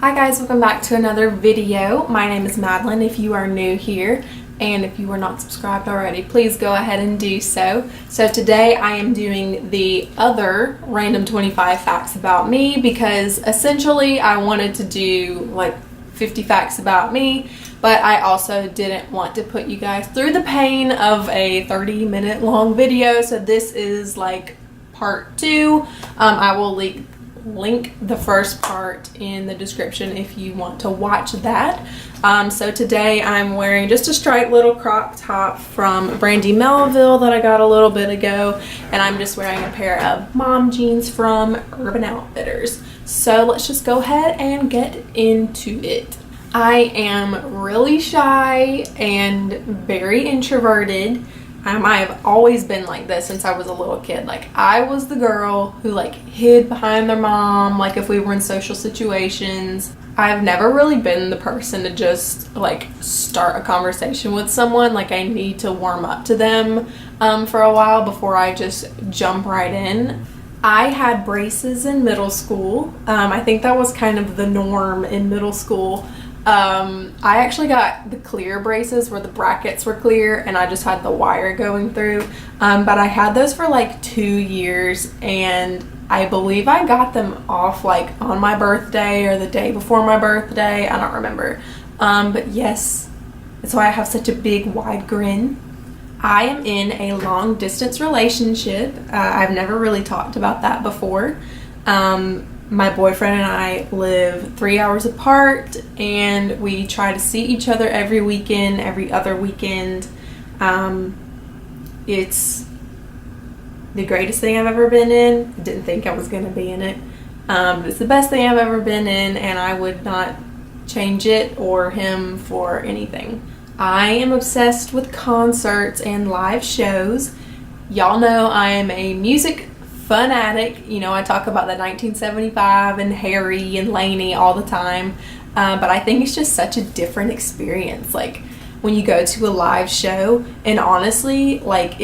Hi guys, welcome back to another video. My name is Madalyn if you are new here, and if you are not subscribed already, please go ahead and do so. So today I am doing the other random 25 facts about me because essentially I wanted to do like 50 facts about me, but I also didn't want to put you guys through the pain of a 30-minute long video, so this is like part 2. I will link the first part in the description if you want to watch that. So today I'm wearing just a straight little crop top from Brandy Melville that I got a little bit ago, and I'm just wearing a pair of mom jeans from Urban Outfitters. So let's just go ahead and get into it. I am really shy and very introverted. I have always been like this since I was a little kid. Like, I was the girl who like hid behind their mom, like if we were in social situations. I've never really been the person to just like start a conversation with someone. Like, I need to warm up to them for a while before I just jump right in. I had braces in middle school. I think that was kind of the norm in middle school. I actually got the clear braces where the brackets were clear and I just had the wire going through, but I had those for like 2 years, and I believe I got them off like on my birthday or the day before my birthday. I don't remember, but yes, that's why I have such a big wide grin. I am in a long distance relationship. I've never really talked about that before. My boyfriend and I live 3 hours apart, and we try to see each other every weekend, every other weekend. It's the greatest thing I've ever been in. I didn't think I was going to be in it. It's the best thing I've ever been in, and I would not change it or him for anything. I am obsessed with concerts and live shows. Y'all know I am a music fanatic. You know, I talk about the 1975 and Harry and Lainey all the time, but I think it's just such a different experience, like when you go to a live show. And honestly, like,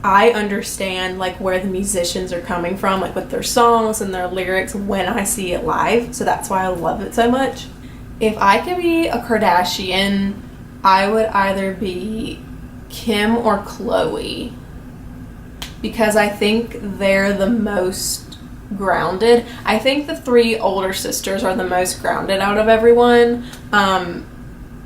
I understand like where the musicians are coming from, like with their songs and their lyrics, when I see it live, so that's why I love it so much. If I could be a Kardashian, I would either be Kim or Khloe, because I think they're the most grounded. I think the 3 older sisters are the most grounded out of everyone. I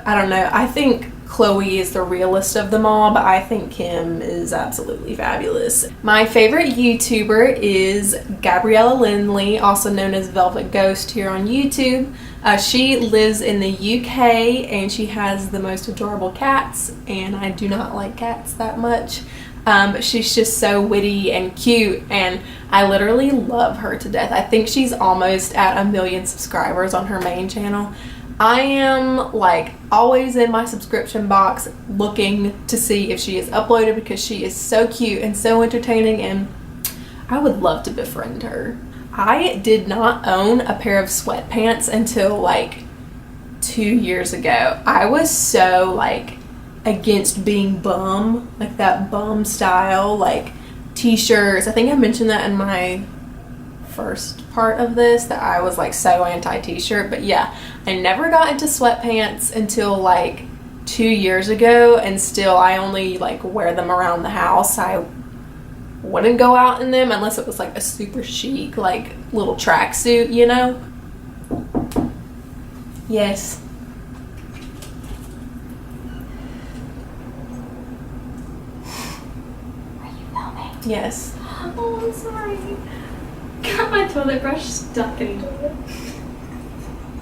don't know. I think Khloe is the realest of them all, but I think Kim is absolutely fabulous. My favorite YouTuber is Gabriella Lindley, also known as Velvet Ghost here on YouTube. She lives in the UK, and she has the most adorable cats, and I do not like cats that much. But she's just so witty and cute, and I literally love her to death. I think she's almost at 1 million subscribers on her main channel. I am like always in my subscription box looking to see if she is uploaded, because she is so cute and so entertaining, and I would love to befriend her. I did not own a pair of sweatpants until like 2 years ago. I was so like against being bum, like that bum style, like t-shirts. I think I mentioned that in my first part of this, that I was like so anti t-shirt. But yeah, I never got into sweatpants until like 2 years ago, and still I only like wear them around the house. I wouldn't go out in them unless it was like a super chic like little tracksuit, you know? Yes. Yes. Oh, I'm sorry. Got my toilet brush stuck in the toilet.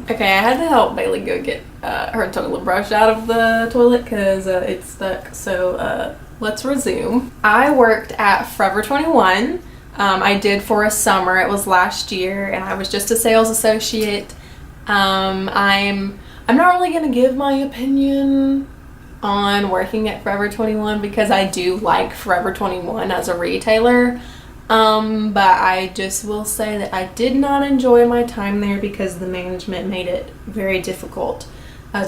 Okay, I had to help Bailey go get her toilet brush out of the toilet because it's stuck. So let's resume. I worked at Forever 21. I did for a summer. It was last year, and I was just a sales associate. I'm not really gonna give my opinion on working at Forever 21 because I do like Forever 21 as a retailer, but I just will say that I did not enjoy my time there because the management made it very difficult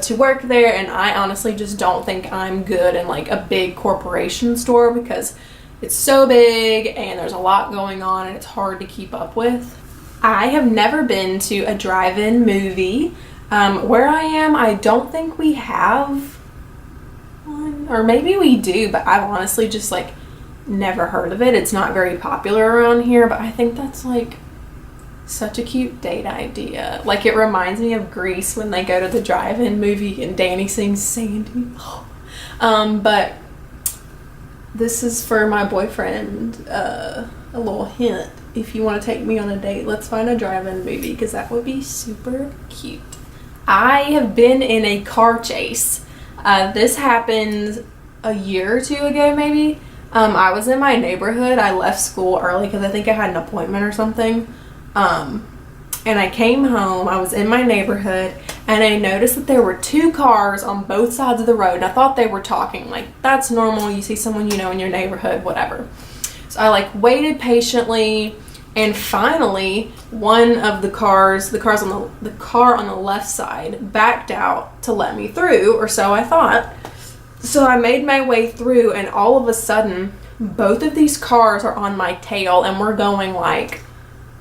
to work there, and I honestly just don't think I'm good in like a big corporation store because it's so big and there's a lot going on and it's hard to keep up with. I have never been to a drive-in movie. Where I am, I don't think we have one, or maybe we do, but I've honestly just like never heard of it. It's not very popular around here, but I think that's like such a cute date idea. Like, it reminds me of Grease when they go to the drive-in movie and Danny sings Sandy. But this is for my boyfriend, a little hint. If you want to take me on a date, let's find a drive-in movie, because that would be super cute. I have been in a car chase. This happened a year or two ago, maybe. I was in my neighborhood. I left school early because I think I had an appointment or something. And I came home. I was in my neighborhood, and I noticed that there were two cars on both sides of the road. And I thought they were talking. Like, that's normal. You see someone you know in your neighborhood, whatever. So I like waited patiently, and finally one of the car on the left side backed out to let me through, or so I thought. So I made my way through, and all of a sudden both of these cars are on my tail, and we're going like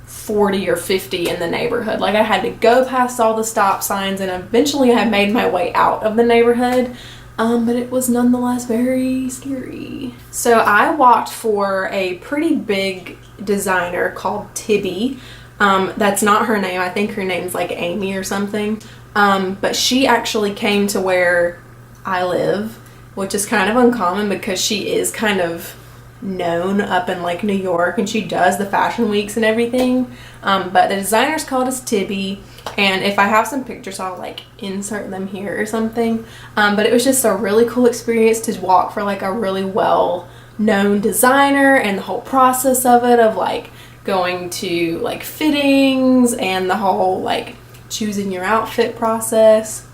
40 or 50 in the neighborhood. Like, I had to go past all the stop signs, and eventually I made my way out of the neighborhood. But it was nonetheless very scary. So I walked for a pretty big designer called Tibby. That's not her name. I think her name's like Amy or something. But she actually came to where I live, which is kind of uncommon because she is kind of known up in like New York, and she does the fashion weeks and everything. But the designer's called us Tibby, and if I have some pictures I'll like insert them here or something. But it was just a really cool experience to walk for like a really well known designer, and the whole process of it, of like going to like fittings and the whole like choosing your outfit process.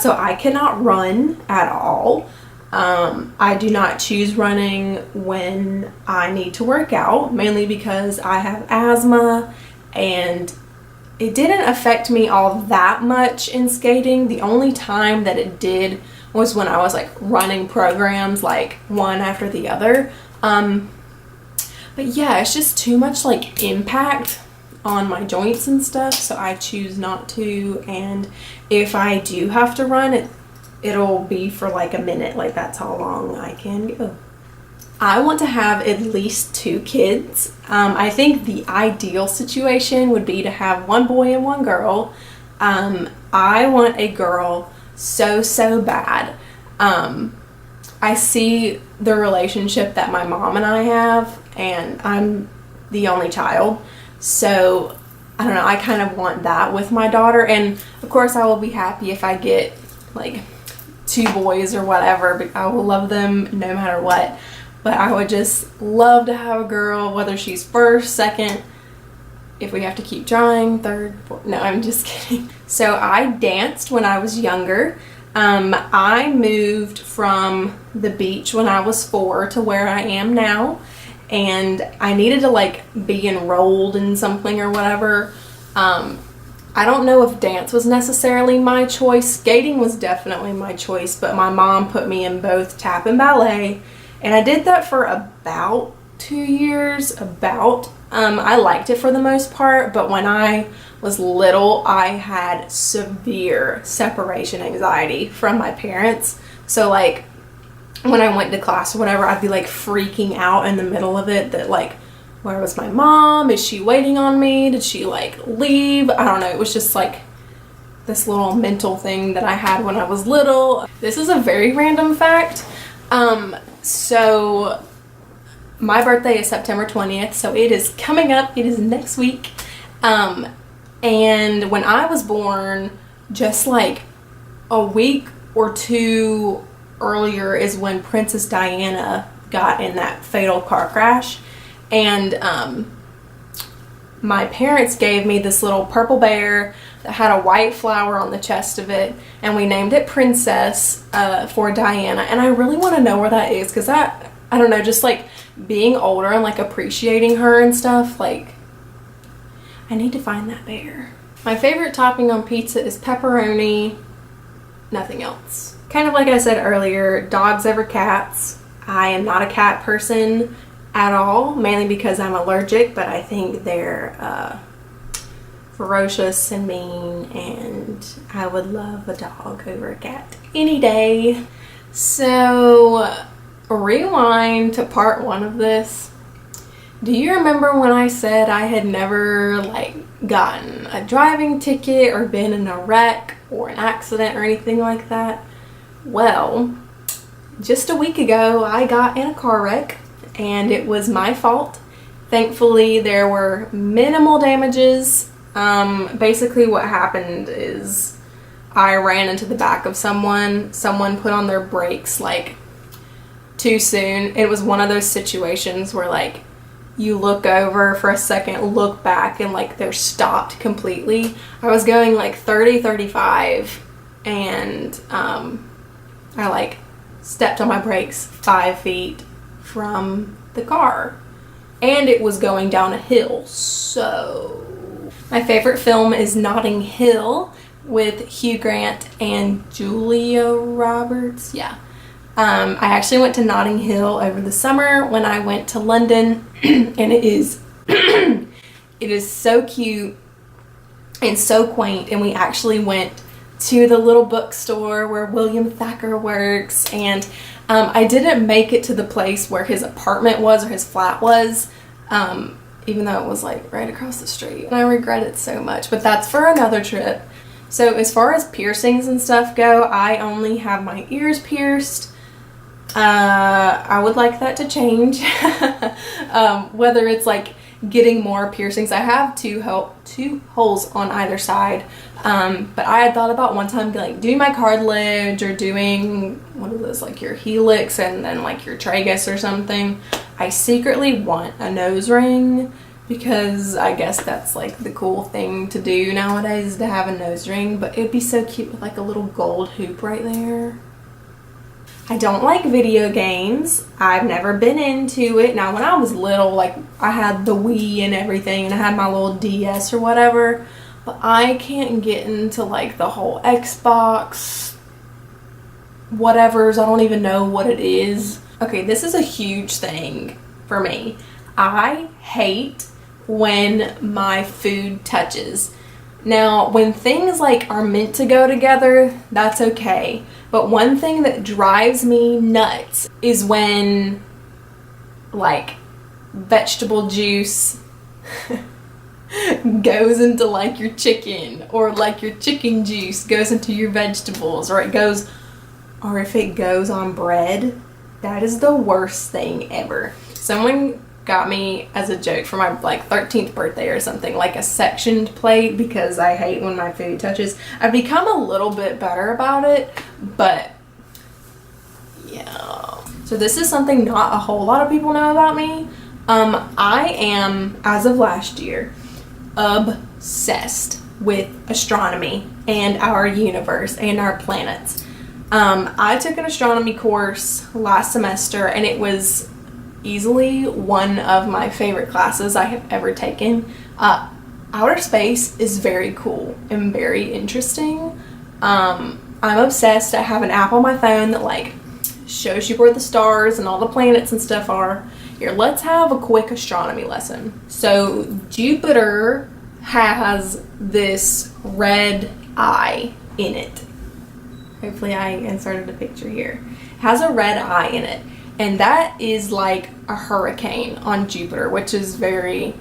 So I cannot run at all. I do not choose running when I need to work out, mainly because I have asthma, and it didn't affect me all that much in skating. The only time that it did was when I was like running programs like one after the other. But yeah, it's just too much like impact on my joints and stuff, so I choose not to. And if I do have to run, it'll be for like a minute. Like, that's how long I can go. I want to have at least 2 kids. I think the ideal situation would be to have one boy and one girl. I want a girl so bad. I see the relationship that my mom and I have, and I'm the only child. So, I don't know, I kind of want that with my daughter. And of course I will be happy if I get like 2 boys or whatever, but I will love them no matter what. But I would just love to have a girl, whether she's first, second, if we have to keep trying, third, fourth. No, I'm just kidding. So I danced when I was younger. I moved from the beach when I was 4 to where I am now, and I needed to like be enrolled in something or whatever. I don't know if dance was necessarily my choice. Skating was definitely my choice, but my mom put me in both tap and ballet, and I did that for about 2 years. I liked it for the most part, but when I was little, I had severe separation anxiety from my parents. So like, when I went to class or whatever, I'd be like freaking out in the middle of it, that like, where was my mom? Is she waiting on me? Did she like leave? I don't know. It was just like this little mental thing that I had when I was little. This is a very random fact. So my birthday is September 20th, so it is coming up. It is next week. And when I was born, just like a week or 2 earlier is when Princess Diana got in that fatal car crash. And my parents gave me this little purple bear that had a white flower on the chest of it, and we named it Princess for Diana. And I really want to know where that is, because I don't know, just like being older and like appreciating her and stuff, like I need to find that bear. My favorite topping on pizza is pepperoni, nothing else. Kind of like I said earlier, dogs over cats. I am not a cat person at all, mainly because I'm allergic, but I think they're ferocious and mean, and I would love a dog over a cat any day. So rewind to part 1 of this. Do you remember when I said I had never like gotten a driving ticket or been in a wreck or an accident or anything like that? Well, just a week ago I got in a car wreck and it was my fault. Thankfully there were minimal damages. Basically what happened is I ran into the back of someone put on their brakes like too soon. It was one of those situations where like you look over for a second, look back, and like they're stopped completely. I was going like 30, 35 and I like stepped on my brakes 5 feet from the car and it was going down a hill. So my favorite film is Notting Hill with Hugh Grant and Julia Roberts. Yeah. I actually went to Notting Hill over the summer when I went to London and it is so cute and so quaint, and we actually went to the little bookstore where William Thacker works, and I didn't make it to the place where his apartment was or his flat was, even though it was like right across the street, and I regret it so much, but that's for another trip. So as far as piercings and stuff go, I only have my ears pierced. I would like that to change. Whether it's like getting more piercings. I have two holes on either side, but I had thought about one time like doing my cartilage or doing one of those like your helix and then like your tragus or something. I secretly want a nose ring because I guess that's like the cool thing to do nowadays is to have a nose ring, but it'd be so cute with like a little gold hoop right there. I don't like video games. I've never been into it. Now, when I was little, like, I had the Wii and everything, and I had my little DS or whatever, but I can't get into, like, the whole Xbox whatevers. I don't even know what it is. Okay, this is a huge thing for me. I hate when my food touches. Now, when things, like, are meant to go together, that's okay. But one thing that drives me nuts is when, like, vegetable juice goes into, like, your chicken, or, like, your chicken juice goes into your vegetables, or if it goes on bread. That is the worst thing ever. Someone got me as a joke for my like 13th birthday or something, like a sectioned plate, because I hate when my food touches. I've become a little bit better about it, but yeah. So this is something not a whole lot of people know about me. I am, as of last year, obsessed with astronomy and our universe and our planets. I took an astronomy course last semester and it was easily one of my favorite classes I have ever taken. Outer space is very cool and very interesting. I'm obsessed. I have an app on my phone that like shows you where the stars and all the planets and stuff are. Here, let's have a quick astronomy lesson. So Jupiter has this red eye in it. Hopefully I inserted a picture here. It has a red eye in it. And that is like a hurricane on Jupiter, which is very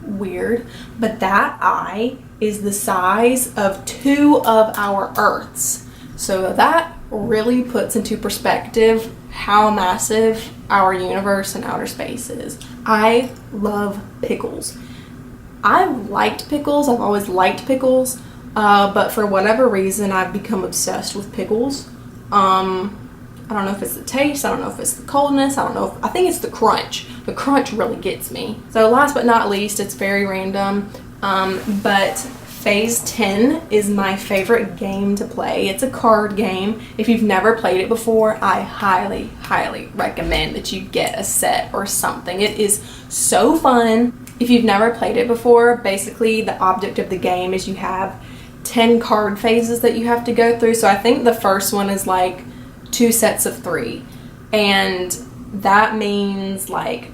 weird. But that eye is the size of 2 of our Earths. So that really puts into perspective how massive our universe and outer space is. I love pickles. I've liked pickles. I've always liked pickles. But for whatever reason, I've become obsessed with pickles. I don't know if it's the taste, I don't know if it's the coldness, I think it's the crunch. The crunch really gets me. So last but not least, it's very random, but Phase 10 is my favorite game to play. It's a card game. If you've never played it before, I highly, highly recommend that you get a set or something. It is so fun. If you've never played it before, basically the object of the game is you have 10 card phases that you have to go through. So I think the first one is like 2 sets of 3, and that means like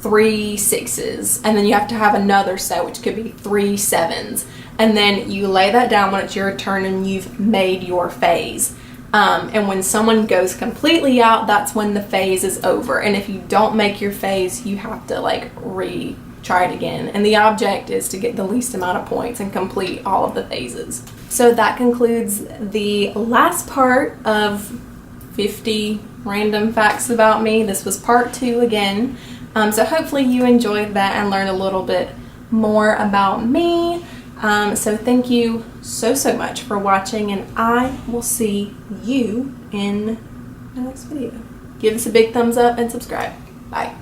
3 6s, and then you have to have another set, which could be 3 7s, and then you lay that down when it's your turn and you've made your phase. And when someone goes completely out, that's when the phase is over. And if you don't make your phase, you have to like try it again. And the object is to get the least amount of points and complete all of the phases. So that concludes the last part of 50 random facts about me. This was part 2 again. So hopefully you enjoyed that and learned a little bit more about me. So thank you so much for watching, and I will see you in my next video. Give us a big thumbs up and subscribe. Bye.